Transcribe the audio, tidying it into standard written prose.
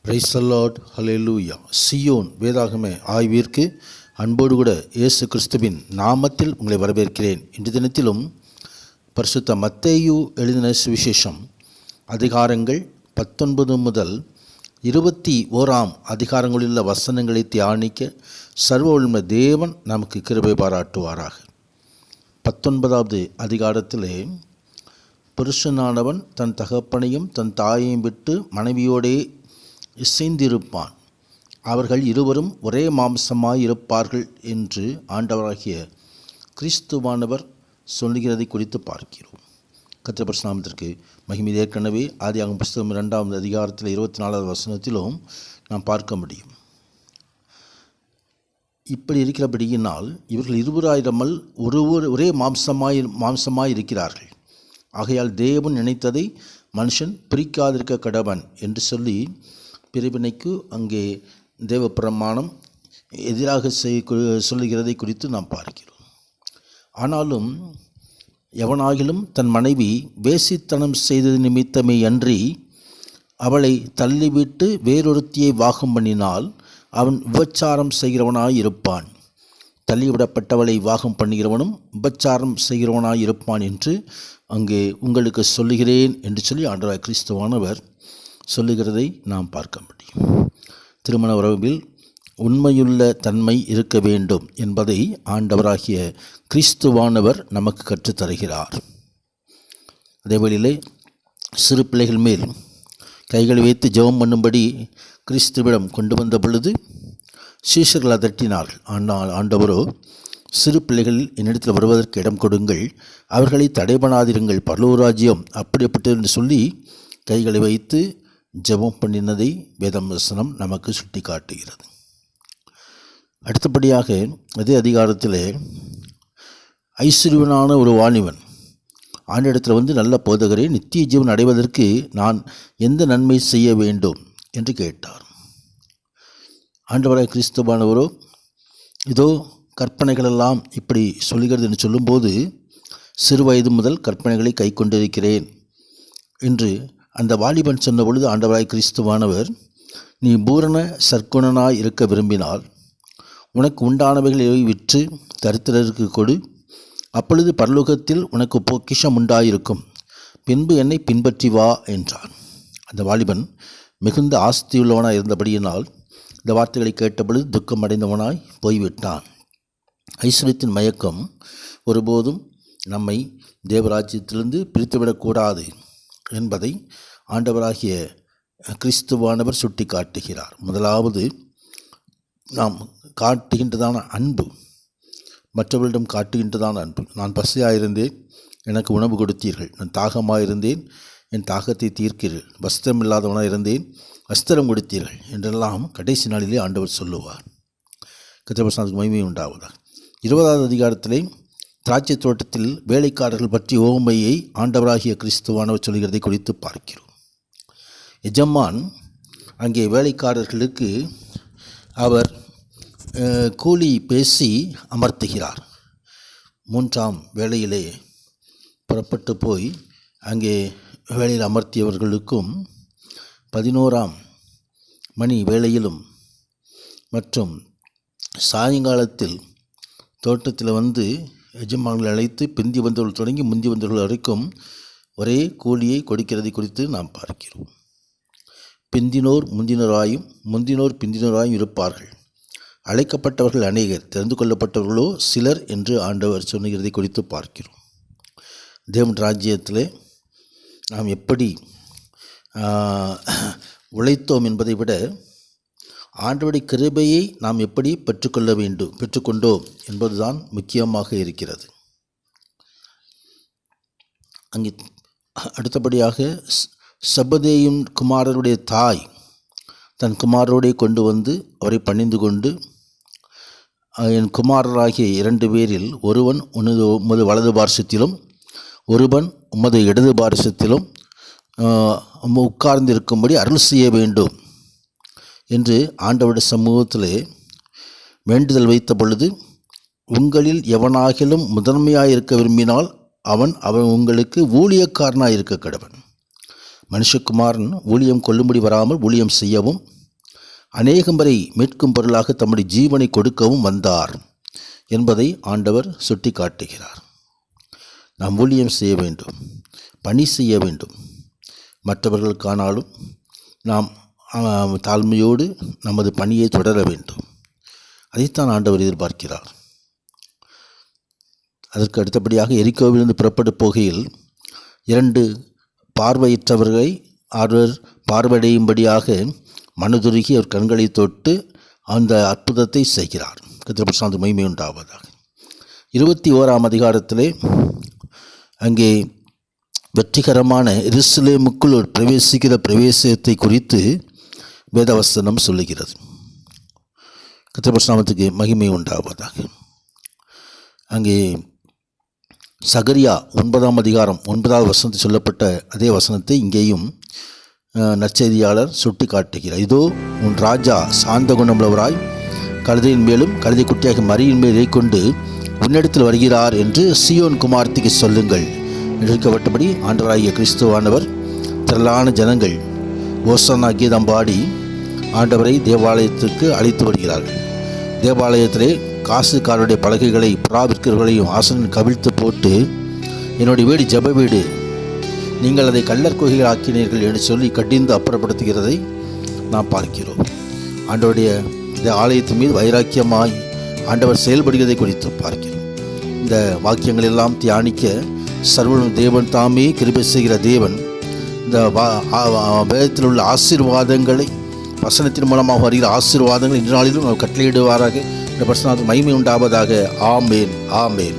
Praise the Lord, hallelujah. Zion வேதாகம ஆய்விற்கு அன்போடு கூட இயேசு கிறிஸ்துவின் நாமத்தில் உங்களை வரவேற்கிறேன். இன்று தினத்திலும் பரிசுத்த மத்தேயு எழுதின சுவிசேஷம் அதிகாரங்கள் 19 முதல் 21 அதிகாரங்களிலுள்ள வசனங்களை தியானிக்க சர்வவல்லமை தேவன் நமக்கு கிருபை பாராட்டுவாராக. 19வது அதிகாரத்திலே, புருஷனானவன் தன் தகப்பனையும் தன் தாயையும் விட்டு மனைவியோடே இசைந்திருப்பான், அவர்கள் இருவரும் ஒரே மாம்சமாய் இருப்பார்கள் என்று ஆண்டவராகிய கிறிஸ்துவானவர் சொல்லுகிறதை குறித்து பார்க்கிறோம். கர்த்தருடைய பரிசுத்த நாமத்திற்கு மகிமை. ஏற்கனவே ஆதியாகமம் புஸ்தகம் 2வது அதிகாரத்தில் 24வது வசனத்திலும் நாம் பார்க்க முடியும். இப்படி இருக்கிறபடியினால் இவர்கள் இருவராயிரமல் ஒரே மாம்சமாய் இருக்கிறார்கள். ஆகையால் தேவன் நினைத்ததை மனுஷன் பிரிக்காதிருக்க கடவன் என்று சொல்லி பிரிவினைக்கு அங்கே தேவ பிரமாணம் எதிராக சொல்லுகிறதை குறித்து நாம் பார்க்கிறோம். ஆனாலும் எவனாகிலும் தன் மனைவி வேசித்தனம் செய்தது நிமித்தமே அன்றி அவளை தள்ளிவிட்டு வேறொருத்தியை வாகம் பண்ணினால் அவன் விபச்சாரம் செய்கிறவனாய் இருப்பான். தள்ளிவிடப்பட்டவளை வாகம் பண்ணுகிறவனும் விபச்சாரம் செய்கிறவனாய் இருப்பான் என்று அங்கே உங்களுக்கு சொல்லுகிறேன் என்று சொல்லி ஆண்டவராகிய கிறிஸ்துவானவர் சொல்லுகிறதை நாம் பார்க்க முடியும். திருமண உறவில் உண்மையுள்ள தன்மை இருக்க வேண்டும் என்பதை ஆண்டவராகிய கிறிஸ்துவானவர் நமக்கு கற்றுத்தருகிறார். அதேவேளையிலே சிறு பிள்ளைகள் மேல் கைகளை வைத்து ஜெபம் பண்ணும்படி கிறிஸ்துவிடம் கொண்டு வந்த பொழுது சீஷர்கள் அதட்டினார்கள். ஆனால் ஆண்டவரோ, சிறு பிள்ளைகள் என்னிடத்தில் வருவதற்கு இடம் கொடுங்கள், அவர்களை தடைபடாதிருங்கள், பரலோக ராஜ்யம் அப்படிப்பட்டது என்று சொல்லி கைகளை வைத்து ஜெபம் பண்ணினதை வேதம் வசனம் நமக்கு சுட்டி காட்டுகிறது. அடுத்தபடியாக அதே அதிகாரத்தில் ஐஸ்வர்யவனான ஒரு வாலிபன் ஆண்டிடத்தில் நல்ல போதகரே, நித்திய ஜீவன் அடைவதற்கு நான் எந்த நன்மை செய்ய வேண்டும் என்று கேட்டார். ஆண்டவராகிய கிறிஸ்துவானவரோ, இதோ கற்பனைகளெல்லாம் இப்படி சொல்லுகிறது என்று சொல்லும்போது, சிறு வயது முதல் கற்பனைகளை கை கொண்டிருக்கிறேன் என்று அந்த வாலிபன் சொன்ன பொழுது ஆண்டவராகிய கிறிஸ்துவானவர், நீ பூரண சற்குணனாய் இருக்க விரும்பினால் உனக்கு உண்டானவைகளை விற்று தரித்திரருக்கு கொடு, அப்பொழுது பரலோகத்தில் உனக்கு பொக்கிஷம் உண்டாயிருக்கும், பின்பு என்னை பின்பற்றி வா என்றான். அந்த வாலிபன் மிகுந்த ஆஸ்தியுள்ளவனாய் இருந்தபடியினால் இந்த வார்த்தைகளை கேட்டபொழுது துக்கம் அடைந்தவனாய் போய்விட்டான். ஐஸ்வர்யத்தின் மயக்கம் ஒருபோதும் நம்மை தேவராஜ்யத்திலிருந்து பிரித்துவிடக்கூடாது என்பதை ஆண்டவராகிய கிறிஸ்துவானவர் சுட்டி காட்டுகிறார். முதலாவது, நாம் காட்டுகின்றதான அன்பு, மற்றவர்களிடம் காட்டுகின்றதான அன்பு. நான் பசியாயிருந்தேன், எனக்கு உணவு கொடுத்தீர்கள். நான் தாகமாயிருந்தேன், என் தாகத்தை தீர்க்கிறீர்கள். வஸ்திரம் இல்லாதவனாக இருந்தேன், வஸ்திரம் கொடுத்தீர்கள் என்றெல்லாம் கடைசி நாளிலே ஆண்டவர் சொல்லுவார். கர்த்தருடைய மகிமை உண்டாவதாக. 20வது அதிகாரத்திலே திராட்சை தோட்டத்தில் வேலைக்காரர்கள் பற்றி ஓமையை ஆண்டவராகிய கிறிஸ்துவானவர் சொல்கிறதை குறித்து பார்க்கிறோம். எஜமான் அங்கே வேலைக்காரர்களுக்கு அவர் கூலி பேசி அமர்த்துகிறார். 3ஆம் வேளையிலே புறப்பட்டு போய் அங்கே வேலையில் அமர்த்தியவர்களுக்கும் 11ஆம் மணி வேளையிலும் மற்றும் சாயங்காலத்தில் தோட்டத்தில் வந்து எஜமான்களை அழைத்து பிந்தி வந்தவர்கள் தொடங்கி முந்தி வந்தவர்கள் வரைக்கும் ஒரே கூலியை கொடுக்கிறது குறித்து நாம் பார்க்கிறோம். பிந்தினோர் முந்தினராயும் முந்தினோர் பிந்தினராயும் இருப்பார்கள். அழைக்கப்பட்டவர்கள் அநேகர், தெரிந்து கொள்ளப்பட்டவர்களோ சிலர் என்று ஆண்டவர் சொன்னுகிறதை குறித்து பார்க்கிறோம். தேவன் ராஜ்யத்திலே நாம் எப்படி உழைத்தோம் என்பதை விட ஆண்டவருடைய கிருபையை நாம் எப்படி பெற்றுக்கொண்டோம் என்பதுதான் முக்கியமாக இருக்கிறது. அங்கே அடுத்தபடியாக செபதேயின் குமாரருடைய தாய் தன் குமாரரோடே கொண்டு வந்து அவரை பணிந்து கொண்டு, என் குமாரராகிய 2 பேரில் ஒருவன் உமது வலது பார்சத்திலும் ஒருவன் உமது இடது பார்சத்திலும் உட்கார்ந்திருக்கும்படி அருள் செய்ய வேண்டும் என்று ஆண்டவருடைய சமூகத்திலே வேண்டுதல் வைத்த பொழுது, உங்களில் எவனாகிலும் முதன்மையாயிருக்க விரும்பினால் அவன் உங்களுக்கு ஊழியக்காரனாயிருக்க கடவன். மனுஷகுமாரன் ஊழியம் கொள்ளும்படி வராமல் ஊழியம் செய்யவும் அநேகம்பரை மீட்கும் பொருளாக தம்முடைய ஜீவனை கொடுக்கவும் வந்தார் என்பதை ஆண்டவர் சுட்டி காட்டுகிறார். நாம் ஊழியம் செய்ய வேண்டும், பணி செய்ய வேண்டும். மற்றவர்களுக்கானாலும் நாம் தாழ்மையோடு நமது பணியை தொடர வேண்டும். அதைத்தான் ஆண்டவர் எதிர்பார்க்கிறார். அதற்கு அடுத்தபடியாக எரிகோவிலிருந்து புறப்பட்டு போகையில் 2 பார்வையற்றவர்களை அவர் பார்வையடையும்படியாக மனதுருகி அவர் கண்களை தொட்டு அந்த அற்புதத்தை செய்கிறார். கர்த்தருக்கு மகிமை உண்டாவதாக. 21ஆம் அதிகாரத்திலே அங்கே வெற்றிகரமான எருசலேமுக்குள் பிரவேசிக்கிற பிரவேசத்தை குறித்து வேதவசனம் சொல்லுகிறது. கர்த்தருக்கு மகிமை உண்டாவதாக. அங்கே சகரியா 9ஆம் அதிகாரம் 9வது வசனத்தில் சொல்லப்பட்ட அதே வசனத்தை இங்கேயும் நற்செய்தியாளர் சுட்டி காட்டுகிறார். இதோ உன் ராஜா சாந்த குணமுள்ளவராய் கழுதையின் மேலும் கழுதை குட்டியாக மரியின் மேல் கொண்டு உன்னிடத்தில் வருகிறார் என்று சீயோன் குமார்த்திக்கு சொல்லுங்கள். எழுக்கப்பட்டபடி ஆண்டவராகிய கிறிஸ்துவானவர் திரளான ஜனங்கள் ஓசன்னா கீதம் பாடி ஆண்டவரை தேவாலயத்துக்கு அழைத்து வருகிறார்கள். தேவாலயத்திலே காசுக்காரருடைய பலகைகளை புறாவிற்கிறவர்களையும் ஆசனில் கவிழ்த்து போட்டு, என்னுடைய வீடு ஜெப வீடு, நீங்கள் அதை கள்ளர் குகைகள் ஆக்கினீர்கள் என்று சொல்லி கடிந்து அப்புறப்படுத்துகிறதை நாம் பார்க்கிறோம். ஆண்டவருடைய இந்த ஆலயத்தின் மீது வைராக்கியமாய் ஆண்டவர் செயல்படுகிறதை குறித்து பார்க்கிறோம். இந்த வாக்கியங்கள் எல்லாம் தியானிக்க சர்வ தேவன் தாமே கிருபை செய்கிற தேவன் இந்த வேதத்தில் உள்ள ஆசீர்வாதங்களை வசனத்தின் மூலமாக வருகிற ஆசீர்வாதங்கள் இன்று நாளிலும் கட்டளையிடுவாராக. இந்த பிரசனத்துக்கு மகிமை உண்டாவதாக. ஆமேன், ஆமேன்.